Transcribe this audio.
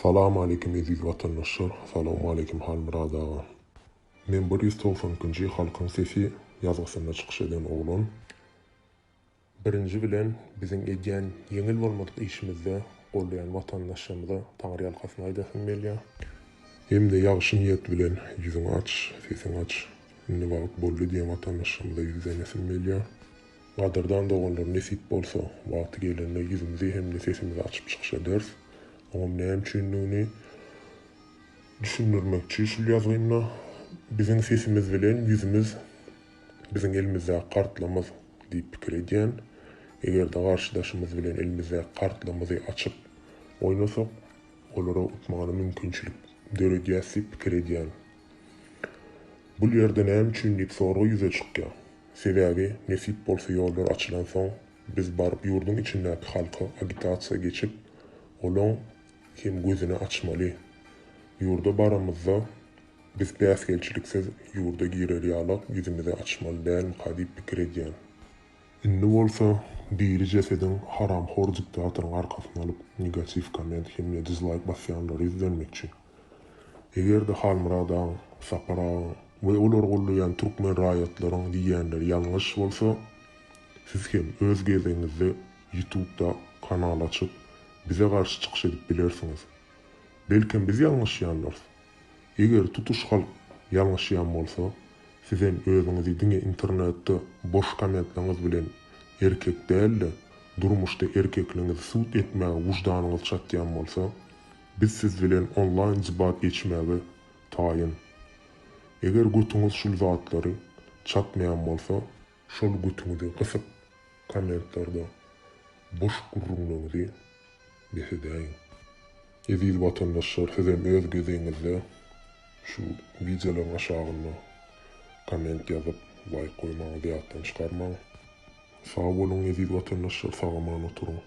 Salam aleykum aziz vatandaşlar. Salam aleykum hal muradağa. Men 192-nji halkyň sesi ýazgysynda çykyş eden oglan. Birinji bilen biziň edýän ýeňil bolmadyk işimizde golýan vatandaşlarymyza taňry ýalkasyny aýdasym gelýär. Hemde ýagşy niýet bilen ýüzüň aç, sesiň aç, indi wagt boldy diýen vatandaşlarymyza ýüzlenesim gelýär. Gadyrdan doganlar nesip bolsa, wagty gelende ýüzümizi hem de sesimizi açyp çykyş ederiz. Ama näme üçindigini düşündirmekçi şol ýazgynda biziň sesimiz bilen ýüzümüz biziň elimizde kartlamaz diýip pikir edýän. Egerde garşydaşymyz bilen elimizde kartlamyzy açyp oynasak, olara utmagy mümkinçilik döredýäs diýip pikir edýän. Bu ýerde näme üçin diýip soragy ýüze çykýar. Sebäbi nesip bolsa ýollar açylan soň biz baryp ýurdun içindäki halka agitasiýa geçip olan kim gözünü açmaly. Ýurda baramyzda biz bäsgelçiliksiz ýurda girer ýalyk ýüzümizi açmaly däl diýip pikir edýän. Indi bolsa biri jesedin haram hor diktatyryň arkasyna alyp negativ komment hemde dislike basýanlary izlenmekçi. Egerde hal murada sapara we olar golýan türkmen raýatlaryň diýenleri ýalňyş bolsa, siz hem öz gezeňizde YouTube'da kanal açyp bize karşı çykyş edip bilersiňiz. Belki biz ýalňyşýanlar. Eger tutuş halk ýalňyşýan bolsa, siz hem özüňizi diňe internetde boş kommentlaryňyz bilen erkek däl-de durmuşda erkekliňizi suut etmäge wujdanyňyz çatýan bolsa, biz siz bilen online jibat geçmäge taýyn. Eger götüňiz şol zatlary çatmaýan bolsa, şol götüňizi gysyp kommentlarda boş gurrunlygyňyzy besedäýin. Aziz vatandaşlar, sizem öz gözeňizde şu videolaryň aşagynda komment ýazyp like goýmagy ýatdan çykarmagy. Sag bolun aziz vatandaşlar, sag amanyt oturuň.